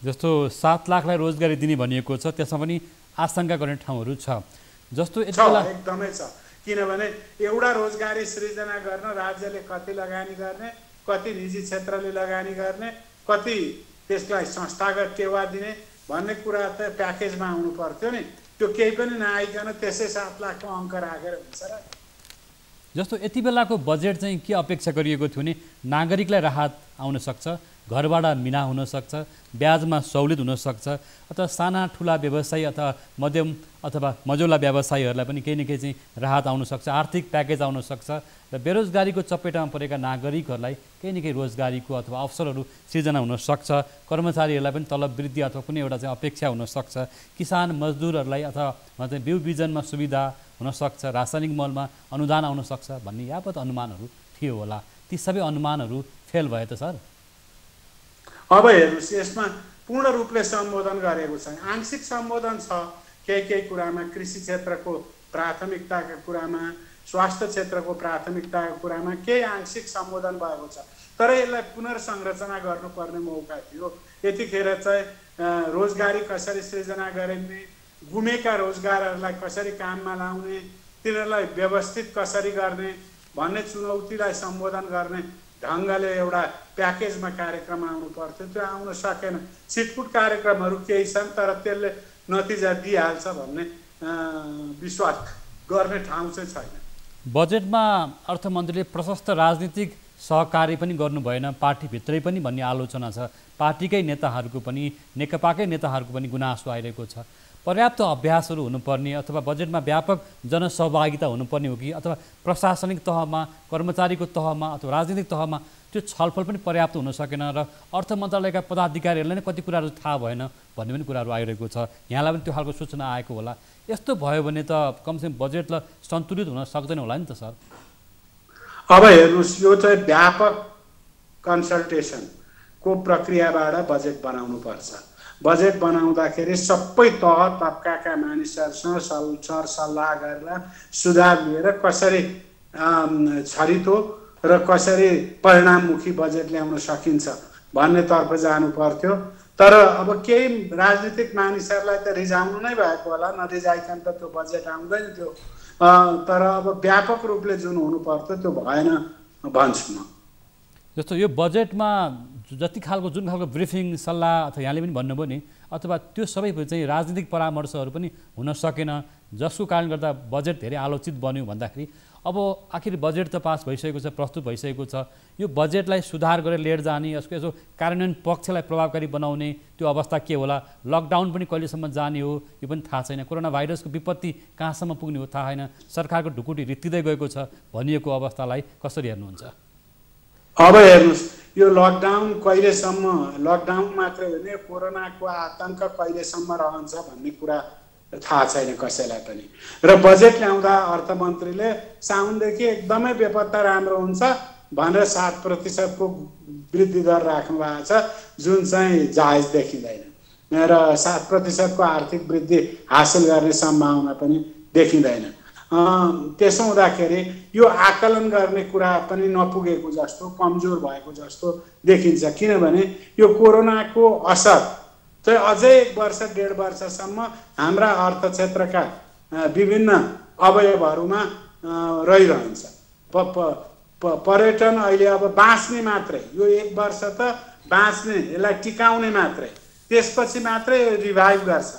जस्तो 7 लाखलाई रोजगारी दिने भनिएको छ, त्यसमा पनि आशंका गर्ने ठाउँहरू छ। जस्तो एकदमै छ, किनभने एउटा रोजगारी सृजना गर्न राज्यले कति लगानी गर्ने, कति निजी क्षेत्रले लगानी गर्ने, कति त्यसलाई संस्थागत टेवा दिने भन्ने कुरा त प्याकेजमा आउनु पर्थ्यो नि। त्यो केही पनि नआइकन त्यसै 7 लाखको अङ्क राखेर हुन्छ र? जस्तो यति बेलाको बजेट चाहिँ के अपेक्षा गरिएको थियो भने नागरिकलाई राहत आउन सक्छ, घरबाट मिना हुन सक्छ, ब्याजमा सहुलियत हुन सक्छ, अथवा साना ठुला व्यवसायी अथवा मध्यम अथवा मझौला व्यवसायीहरूलाई पनि केही न केही चाहिँ राहत आउन सक्छ, आर्थिक प्याकेज आउन सक्छ र बेरोजगारीको चपेटामा परेका नागरिकहरूलाई केही न केही रोजगारीको अथवा अवसरहरू सिर्जना हुन सक्छ, कर्मचारीहरूलाई पनि तलब वृद्धि अथवा कुनै एउटा चाहिँ अपेक्षा हुन सक्छ, किसान मजदुरहरूलाई अथवा चाहिँ बिउ बिजनमा सुविधा हुन सक्छ, रासायनिक मलमा अनुदान आउन सक्छ भन्ने यावत अनुमानहरू थियो होला। ती सबै अनुमानहरू फेल भयो त सर? अब हेर्नुहोस्, यसमा पूर्ण रूपले सम्बोधन गरेको छ, आंशिक सम्बोधन छ केही कुरामा, कृषि क्षेत्रको प्राथमिकताका कुरामा, स्वास्थ्य क्षेत्रको प्राथमिकताको कुरामा केही आंशिक सम्बोधन भएको छ। तर यसलाई पुनर्संरचना गर्नुपर्ने मौका थियो। यतिखेर चाहिँ रोजगारी कसरी सृजना गरिने, गुमेका रोजगारहरूलाई कसरी काममा लाउने, तिनीहरूलाई व्यवस्थित कसरी गर्ने भन्ने चुनौतीलाई सम्बोधन गर्ने ढङ्गले एउटा प्याकेजमा कार्यक्रम आउनु पर्थ्यो। त्यो आउन सकेन। छिटपुट कार्यक्रमहरू केही छन्, तर त्यसले नतिजा दिइहाल्छ भन्ने विश्वास गर्ने ठाउँ चाहिँ छैन। बजेटमा अर्थमन्त्रीले प्रशस्त राजनीतिक सहकारी पनि गर्नु भएन, पार्टीभित्रै पनि भन्ने आलोचना छ। पार्टीकै नेताहरूको पनि, नेकपाकै नेताहरूको पनि गुनासो आइरहेको छ। पर्याप्त अभ्यासहरू हुनुपर्ने अथवा बजेटमा व्यापक जनसहभागिता हुनुपर्ने हो कि अथवा प्रशासनिक तहमा, कर्मचारीको तहमा अथवा राजनीतिक तहमा त्यो छलफल पनि पर्याप्त हुन सकेन र अर्थ मन्त्रालयका पदाधिकारीहरूलाई नै कति कुराहरू थाहा भएन भन्ने पनि कुराहरू आइरहेको छ। यहाँलाई पनि त्यो खालको सूचना आएको होला। यस्तो भयो भने त कमसेकम बजेटलाई सन्तुलित हुन सक्दैन होला नि त सर? अब हेर्नुहोस्, यो चाहिँ व्यापक कन्सल्टेसनको प्रक्रियाबाट बजेट बनाउनु पर्छ। बजेट बनाउँदाखेरि सबै तह तबकाका मानिसहरूसँग सरसल्लाह गरेर सुझाव लिएर कसरी छरितो र कसरी परिणाममुखी बजेट ल्याउन सकिन्छ भन्नेतर्फ जानु पर्थ्यो। तर अब केही राजनीतिक मानिसहरूलाई त रिझाउनु नै भएको होला, नरिझाइकन त त्यो बजेट आउँदैन थियो। तर अब व्यापक रूपले जुन हुनु पर्थ्यो त्यो भएन भन्छु म। जस्तो यो बजेटमा जति खालको जुन खालको ब्रिफिङ सल्लाह अथवा यहाँले पनि भन्नुभयो नि, अथवा त्यो सबै चाहिँ राजनीतिक परामर्शहरू पनि हुन सकेन, जसको कारणले गर्दा बजेट धेरै आलोचित बन्यो भन्दाखेरि अब आखिर बजेट त पास भइसकेको छ, प्रस्तुत भइसकेको छ। यो बजेटलाई सुधार गरेर लिएर जाने, यसको यसो कार्यान्वयन पक्षलाई प्रभावकारी बनाउने त्यो अवस्था के होला? लकडाउन पनि कहिलेसम्म जाने हो यो पनि थाहा छैन। कोरोना भाइरसको विपत्ति कहाँसम्म पुग्ने हो थाहा छैन। सरकारको ढुकुटी रित्तिँदै गएको छ भनिएको अवस्थालाई कसरी हेर्नुहुन्छ? अब हेर्नुहोस्, यो लकडाउन कहिलेसम्म, लकडाउन मात्रै होइन, कोरोनाको आतङ्क कहिलेसम्म रहन्छ भन्ने कुरा थाहा छैन कसैलाई पनि। र बजेट ल्याउँदा अर्थमन्त्रीले साउनदेखि एकदमै बेपत्ता राम्रो हुन्छ भनेर 7% को वृद्धि दर राख्नु भएको छ, जुन चाहिँ जायज देखिँदैन र 7% को आर्थिक वृद्धि हासिल गर्ने सम्भावना पनि देखिँदैन। त्यसो हुँदाखेरि यो आकलन गर्ने कुरा पनि नपुगेको जस्तो, कमजोर भएको जस्तो देखिन्छ। किनभने यो कोरोनाको असर चाहिँ अझै 1 वर्ष 1.5 वर्षसम्म हाम्रा अर्थ क्षेत्रका विभिन्न अवयवहरूमा रहिरहन्छ। पर्यटन अहिले अब बाँच्ने मात्रै, यो 1 वर्ष त बाँच्ने, यसलाई टिकाउने मात्रै, त्यसपछि मात्रै रिभाइभ गर्छ।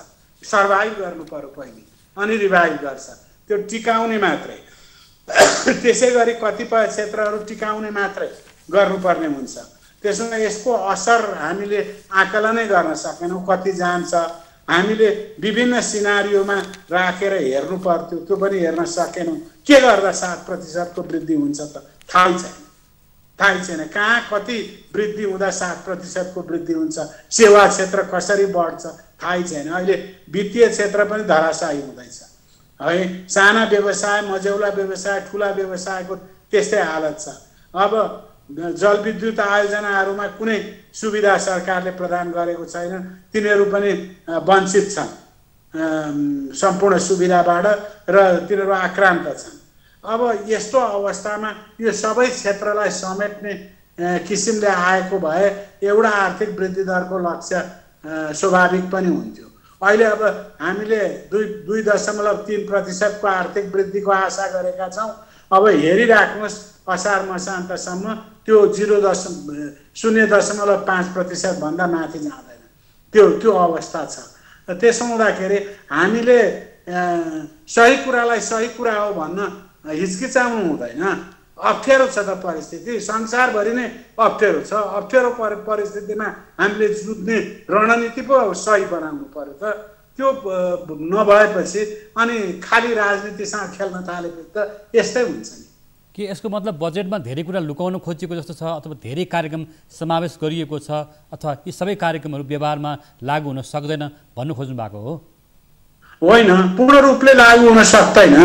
सर्भाइभ गर्नु पर्यो पहिले, अनि रिभाइभ गर्छ। त्यो टिकाउने मात्रै। त्यसै गरी कतिपय क्षेत्रहरू टिकाउने मात्रै गर्नुपर्ने हुन्छ। त्यसमा यसको असर हामीले आकलनै गर्न सकेनौँ, कति जान्छ। हामीले विभिन्न सिनारियोमा राखेर हेर्नु पर्थ्यो, त्यो पनि हेर्न सकेनौँ। के गर्दा 7% को वृद्धि हुन्छ त थाहै छैन। कहाँ कति वृद्धि हुँदा 7% को वृद्धि हुन्छ, सेवा क्षेत्र कसरी बढ्छ थाहै छैन। अहिले वित्तीय क्षेत्र पनि धराशायी हुँदैछ है। साना व्यवसाय, मझौला व्यवसाय, ठुला व्यवसायको त्यस्तै हालत छ। अब जलविद्युत आयोजनाहरूमा कुनै सुविधा सरकारले प्रदान गरेको छैन, तिनीहरू पनि वञ्चित छन् सम्पूर्ण सुविधाबाट र तिनीहरू आक्रान्त छन्। अब यस्तो अवस्थामा यो सबै क्षेत्रलाई समेट्ने किसिमले आएको भए एउटा आर्थिक वृद्धि दरको लक्ष्य स्वाभाविक पनि हुन्थ्यो। अहिले अब हामीले 2.3% आर्थिक वृद्धिको आशा गरेका छौँ। अब हेरिराख्नुहोस् असार मसान्तसम्म त्यो 0.5% भन्दा माथि जाँदैन, त्यो अवस्था छ। त्यसो हुँदाखेरि हामीले सही कुरालाई सही कुरा हो भन्न हिचकिचाउनु हुँदैन। अप्ठ्यारो छ त परिस्थिति, संसारभरि नै अप्ठ्यारो छ। अप्ठ्यारो परिस्थितिमा हामीले जुझ्ने रणनीति पो सही बनाउनु पर्यो त। त्यो नभएपछि अनि खाली राजनीतिसँग खेल्न थालेपछि त यस्तै हुन्छ नि। के यसको मतलब बजेटमा धेरै कुरा लुकाउन खोजिएको जस्तो छ, अथवा धेरै कार्यक्रम समावेश गरिएको छ, अथवा यी सबै कार्यक्रमहरू व्यवहारमा लागू हुन सक्दैन भन्नु खोज्नु भएको हो? होइन, पूर्ण रूपले लागू हुन सक्दैन।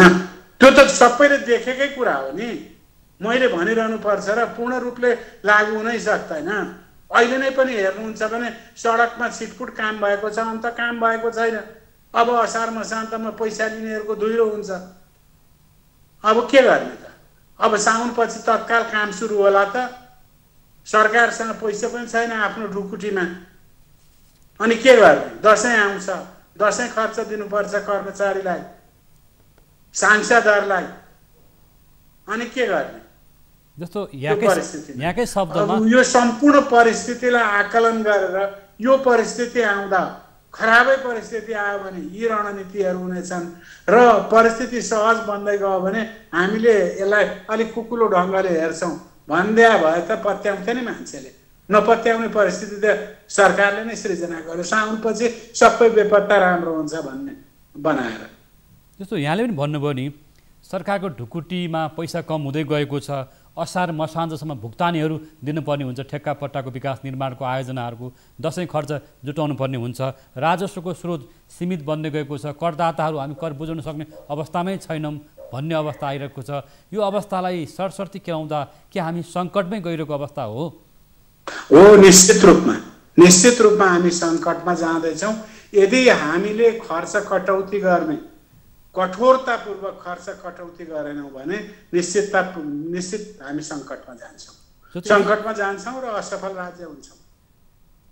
त्यो त सबैले देखेकै कुरा हो नि। मैले भनिरहनु पर्छ र पूर्ण रूपले लागू हुनै सक्दैन। अहिले नै पनि हेर्नुहुन्छ भने सडकमा छिटपुट काम भएको छ, अन्त काम भएको छैन। अब असार मसान्तमा पैसा लिनेहरूको धुइरो हुन्छ। अब के गर्ने त? अब साउनपछि तत्काल काम सुरु होला त? सरकारसँग पैसा पनि छैन आफ्नो ढुकुटीमा, अनि के गर्ने? दसैँ आउँछ, दसैँ खर्च दिनुपर्छ कर्मचारीलाई, सांसदहरूलाई, अनि के गर्ने? जस्तो यहाँकै शब्दमा यो सम्पूर्ण परिस्थितिलाई आकलन गरेर यो परिस्थिति आउँदा, खराबै परिस्थिति आयो भने यी रणनीतिहरू हुनेछन् र परिस्थिति सहज बन्दै गयो भने हामीले यसलाई अलिक कुकुलो ढङ्गले हेर्छौँ भन्दिया भए त पत्याउँथ्यो नि मान्छेले। नपत्याउने परिस्थिति त सरकारले नै सृजना गर्यो, साउनपछि सबै बेपत्ता राम्रो हुन्छ भन्ने बनाएर। जस्तो यहाँले पनि भन्नुभयो नि, सरकारको ढुकुटीमा पैसा कम हुँदै गएको छ, असार मसान्तसम्म भुक्तानीहरू दिनुपर्ने हुन्छ, ठेक्का पट्टाको विकास निर्माणको आयोजनाहरूको, दसैँ खर्च जुटाउनु पर्ने हुन्छ, राजस्वको स्रोत सीमित बन्दै गएको छ, करदाताहरू हामी कर बुझाउन सक्ने अवस्थामै छैनौँ भन्ने अवस्था आइरहेको छ। यो अवस्थालाई सरसर्ती केलाउँदा के हामी सङ्कटमै गइरहेको अवस्था हो? निश्चित रूपमा हामी सङ्कटमा जाँदैछौँ। यदि हामीले खर्च कटौती गर्ने, कठोरतापूर्वक खर्च कटौती गरेनौँ भने निश्चित हामी सङ्कटमा जान्छौँ र असफल राज्य हुन्छौँ।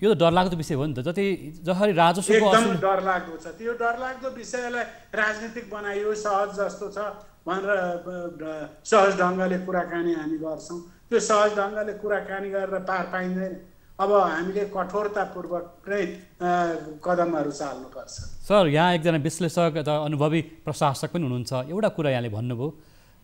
यो त डरलाग्दो विषय हो नि त। जसरी राजस्वको एकदम डरलाग्दो छ। त्यो डरलाग्दो विषयलाई राजनीतिक बनाइयो, सहज जस्तो छ भनेर सहज ढङ्गले कुराकानी हामी गर्छौँ। त्यो सहज ढङ्गले कुराकानी गरेर पार पाइँदैन। अब हामीले कठोरतापूर्वक नै कदमहरू चाल्नुपर्छ। सर, यहाँ एकजना विश्लेषक अनुभवी प्रशासक पनि हुनुहुन्छ। एउटा कुरा यहाँले भन्नुभयो,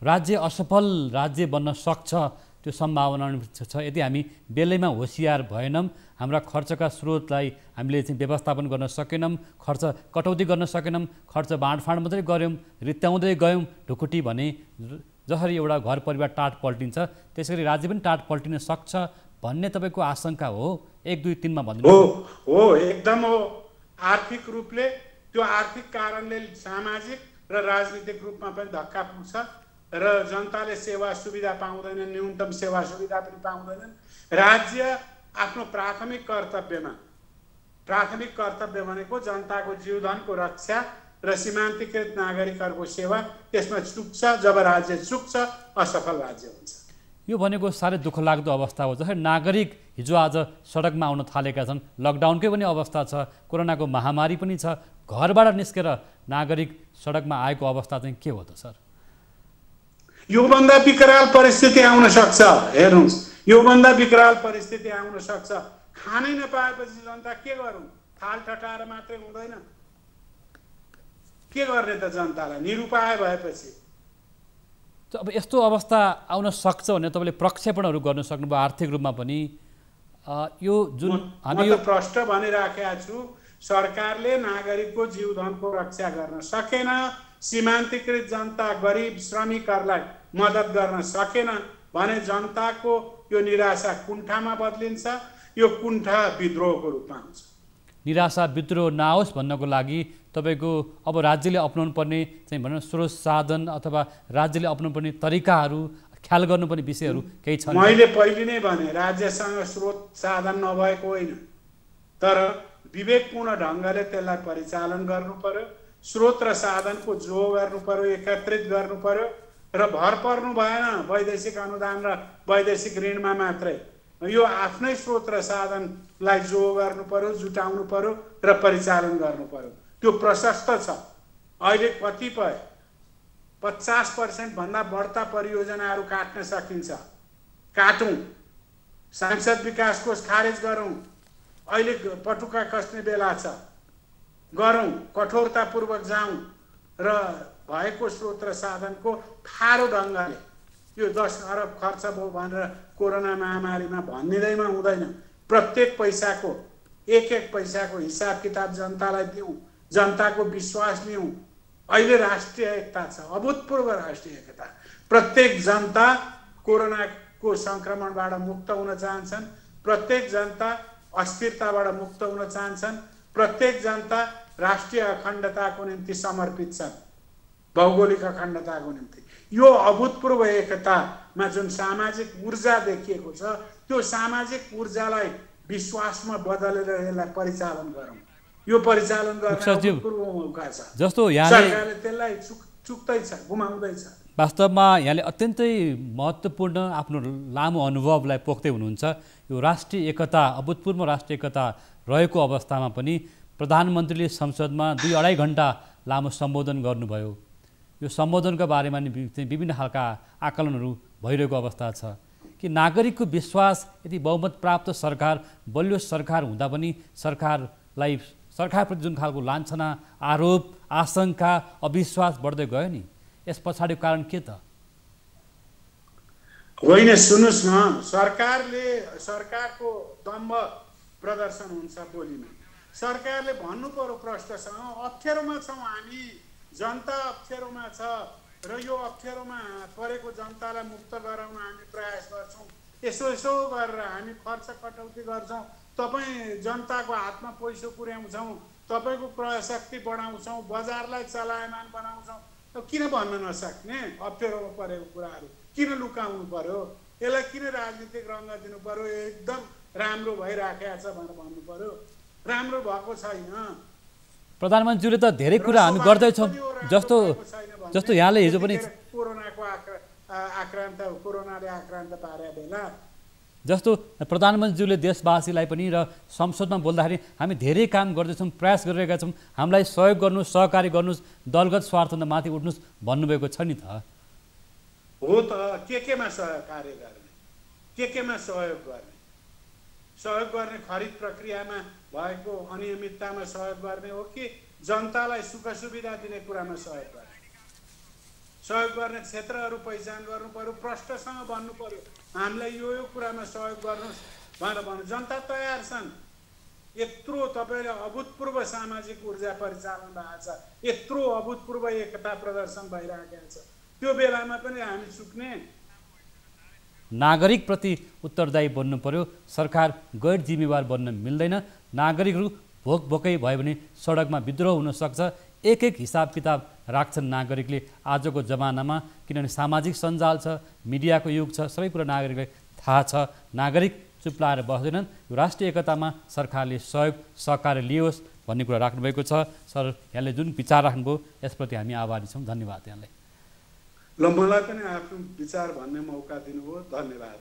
राज्य असफल राज्य बन्न सक्छ, त्यो सम्भावना छ यदि हामी बेलैमा होसियार भएनौँ, हाम्रा खर्चका स्रोतलाई हामीले चाहिँ व्यवस्थापन गर्न सकेनौँ, खर्च कटौती गर्न सकेनौँ, खर्च बाँडफाँड मात्रै गऱ्यौँ, रित्याउँदै गयौँ ढुकुटी भने जसरी एउटा घर परिवार टाट पल्टिन्छ त्यसरी राज्य पनि टाट पल्टिन सक्छ भन्ने तपाईँको आशंका हो? 1, 2, 3 मा भनिदिनु। हो, एकदम हो। आर्थिक रूपले त्यो आर्थिक कारणले सामाजिक र राजनीतिक रूपमा पनि धक्का पुग्छ र जनताले सेवा सुविधा पाउँदैनन्, न्यूनतम सेवा सुविधा पनि पाउँदैनन्। राज्य आफ्नो प्राथमिक कर्तव्य भनेको जनताको जीवधनको रक्षा र सीमान्तकृत नागरिकहरूको सेवा, त्यसमा चुक्छ। जब राज्य चुक्छ असफल राज्य हुन्छ। यो भनेको साह्रै दुःख लाग्दो अवस्था हो। जसरी नागरिक हिजो आज सडकमा आउन थालेका छन्, लकडाउनकै पनि अवस्था छ, कोरोनाको महामारी पनि छ, घरबाट निस्केर नागरिक सडकमा आएको अवस्था चाहिँ के हो त सर? योभन्दा विकराल परिस्थिति आउन सक्छ। हेर्नुहोस्, योभन्दा विकराल परिस्थिति आउन सक्छ। खानै नपाएपछि जनता के गरौँ? थाल ठटाएर मात्रै हुँदैन, के गर्ने त जनतालाई निरुपाय भएपछि? अब यस्तो अवस्था आउन सक्छ भने तपाईँले प्रक्षेपणहरू गर्न सक्नुभयो आर्थिक रूपमा पनि। यो जुन हामी यो प्रश्न भनिराखेका छु, सरकारले नागरिकको जीवधनको रक्षा गर्न सकेन, सीमान्तकृत जनता, गरिब श्रमिकहरूलाई मद्दत गर्न सकेन भने जनताको यो निराशा कुण्ठामा बदलिन्छ। यो कुण्ठा विद्रोहको रूपमा हुन्छ। निराशा विद्रोह नआओस् भन्नको लागि तपाईँको अब राज्यले अपनाउनु पर्ने चाहिँ भनौँ स्रोत साधन अथवा राज्यले अपनाउनु पर्ने तरिकाहरू ख्याल गर्नुपर्ने विषयहरू केही छन्? मैले पहिले नै भने राज्यसँग स्रोत साधन नभएको होइन, तर विवेकपूर्ण ढङ्गले त्यसलाई परिचालन गर्नु पर्यो, स्रोत र साधनको जो गर्नु पर्यो, एकत्रित गर्नु पर्यो र भर पर्नु भएन वैदेशिक अनुदान र वैदेशिक ऋणमा मात्रै। यो आफ्नै स्रोत र साधनलाई जो गर्नु पर्यो, जुटाउनु पर्यो र परिचालन गर्नु पर्यो। त्यो प्रशस्त छ। अहिले कतिपय 50% भन्दा बढ्ता परियोजनाहरू काट्न सकिन्छ, काटौँ। सांसद विकास कोष खारेज गरौँ, अहिले पटुका कस्ने बेला छ, गरौँ, कठोरतापूर्वक जाउँ र भएको स्रोत र साधनको ठाडो ढङ्गले यो 10 अरब खर्च भयो भनेर कोरोना महामारीमा भन्निँदैमा हुँदैन। प्रत्येक पैसाको एक पैसाको हिसाब किताब जनतालाई दिउँ, जनताको विश्वास लिउँ। अहिले राष्ट्रिय एकता छ, अभूतपूर्व राष्ट्रिय एकता। प्रत्येक जनता कोरोनाको सङ्क्रमणबाट मुक्त हुन चाहन्छन्, प्रत्येक जनता अस्थिरताबाट मुक्त हुन चाहन्छन्, प्रत्येक जनता राष्ट्रिय अखण्डताको निम्ति समर्पित छन्, भौगोलिक अखण्डताको निम्ति। यो अभूतपूर्व एकतामा जुन सामाजिक ऊर्जा देखिएको छ, त्यो सामाजिक ऊर्जालाई विश्वासमा बदलेर यसलाई परिचालन गरौँ। यो परिचालन गर्न अभूतपूर्व मौका छ। जस्तो यहाँले सरकारले त्यसलाई चुक्दैछ, गुमाउँदैछ। वास्तवमा यहाँले अत्यन्तै महत्त्वपूर्ण आफ्नो लामो अनुभवलाई पोख्दै हुनुहुन्छ। यो राष्ट्रिय एकता, अभूतपूर्व राष्ट्रिय एकता रहेको अवस्थामा पनि प्रधानमन्त्रीले संसदमा 2-2.5 घण्टा लामो सम्बोधन गर्नुभयो। यो सम्बोधनका बारेमा नि विभिन्न खालका आकलनहरू भइरहेको अवस्था छ कि नागरिकको विश्वास यदि बहुमत प्राप्त सरकार, बलियो सरकार हुँदा पनि सरकारप्रति जुन खालको लान्छना, आरोप, आशंका, अविश्वास बढ्दै गयो नि, यस पछाडिको कारण के त? होइन, सुन्नुहोस् न, सरकारको दम्भ प्रदर्शन हुन्छ बोलीमा। सरकारले भन्नु पर्यो प्रश्नसँग, अप्ठ्यारोमा छौँ हामी, जनता अप्ठ्यारोमा छ र यो अप्ठ्यारोमा परेको जनतालाई मुक्त गराउन हामी प्रयास गर्छौँ। यसो गरेर हामी खर्च कटौती गर्छौँ, तपाईँ जनताको हातमा पैसा पुर्याउँछौँ, तपाईँको क्रय शक्ति बढाउँछौँ, बजारलाई चलायमान बनाउँछौँ। किन भन्न नसक्ने? अप्ठ्यारोमा परेको कुराहरू किन लुकाउनु पर्यो? यसलाई किन राजनीतिक रङ्ग दिनु पर्यो? एकदम राम्रो भइराखेको छ भनेर भन्नु पर्यो? राम्रो भएको छैन। प्रधानमन्त्रीले त धेरै कुरा हामी गर्दैछौँ, जस्तो यहाँले हिजो पनि कोरोनाले आक्रान्त पारे बेला जस्तो प्रधानमन्त्रीले देशवासीलाई पनि र संसदमा बोल्दाखेरि हामी धेरै काम गर्दैछौँ, प्रयास गरिरहेका छौँ, हामीलाई सहयोग गर्नुहोस्, सहकारी गर्नुहोस्, दलगत स्वार्थभन्दा माथि उठ्नुहोस् भन्नुभएको छ नि त। हो त, केमा सहकार्य गर्ने, केमा सहयोग गर्ने? सहयोग गर्ने खरिद प्रक्रियामा भएको अनियमिततामा सहयोग गर्ने हो कि जनतालाई सुख सुविधा दिने कुरामा सहयोग गर्ने? सहयोग गर्ने क्षेत्रहरू पहिचान गर्नु पर्यो, प्रश्नसँग भन्नु पर्यो, हामीलाई यो कुरामा सहयोग गर्नुहोस् भनेर भन्नु। जनता तयार छन्। यत्रो तपाईँले अभूतपूर्व सामाजिक ऊर्जा परिचालन भएको छ, यत्रो अभूतपूर्व एकता प्रदर्शन भइरहेको छ, त्यो बेलामा पनि हामी चुक्ने? नागरिकप्रति उत्तरदायी बन्नु पर्यो, सरकार गैर जिम्मेवार बन्न मिल्दैन। नागरिकहरू भोकै भयो भने सडकमा विद्रोह हुनसक्छ। एक हिसाब किताब राख्छन् नागरिकले आजको जमानामा, किनभने सामाजिक सञ्जाल छ, मिडियाको युग छ, सबै कुरा नागरिकलाई थाहा छ। नागरिक चुप लाएर बस्दैनन्। यो राष्ट्रिय एकतामा सरकारले सहयोग सहकार्य लियोस् भन्ने कुरा राख्नुभएको छ। सर, यहाँले जुन विचार राख्नुभयो यसप्रति हामी आभारी छौँ। धन्यवाद यहाँलाई। ल, मलाई पनि आफ्नो विचार भन्ने मौका दिनुभयो, धन्यवाद।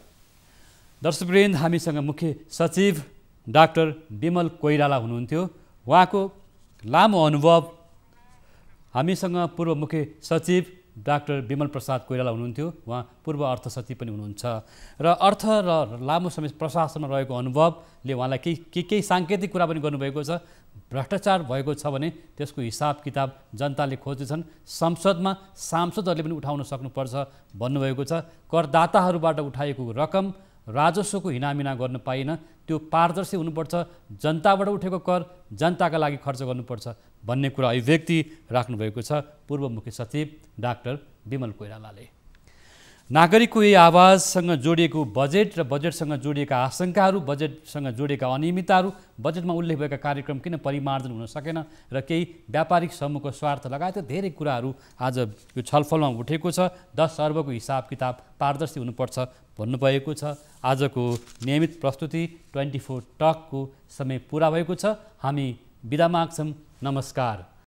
दर्शकवृन्द, हामीसँग मुख्य सचिव डाक्टर बिमल कोइराला हुनुहुन्थ्यो। उहाँको लामो अनुभव, हामीसँग पूर्व मुख्य सचिव डाक्टर बिमल प्रसाद कोइराला हुनुहुन्थ्यो, उहाँ पूर्व अर्थ सचिव पनि हुनुहुन्छ र अर्थ र लामो समय प्रशासनमा रहेको अनुभवले उहाँलाई केही साङ्केतिक कुरा पनि गर्नुभएको छ। भ्रष्टाचार भएको छ भने त्यसको हिसाब किताब जनताले खोजेछन्, संसदमा सांसदहरूले पनि उठाउन सक्नुपर्छ भन्नुभएको छ। करदाताहरूबाट उठाएको रकम राजस्वको हिनामिना गर्न पाइएन, त्यो पारदर्शी हुनुपर्छ, जनताबाट उठेको कर जनताका लागि खर्च गर्नुपर्छ भन्ने कुरा अभिव्यक्ति राख्नुभएको छ पूर्व मुख्य सचिव डाक्टर बिमल कोइरालाले। नागरिकको यही आवाजसँग जोडिएको बजेट र बजेटसँग जोडिएका आशंकाहरू, बजेटसँग जोडिएका अनियमितताहरू, बजेटमा उल्लेख भएका कार्यक्रम किन परिमार्जन हुन सकेन र केही व्यापारिक समूहको स्वार्थ लगायत धेरै कुराहरू आज यो छलफलमा उठेको छ। 10 अर्बको हिसाब किताब पारदर्शी हुनुपर्छ भन्नुभएको छ। आजको नियमित प्रस्तुति 24 टकको समय पुरा भएको छ। हामी बिदा माग्छौँ। नमस्कार।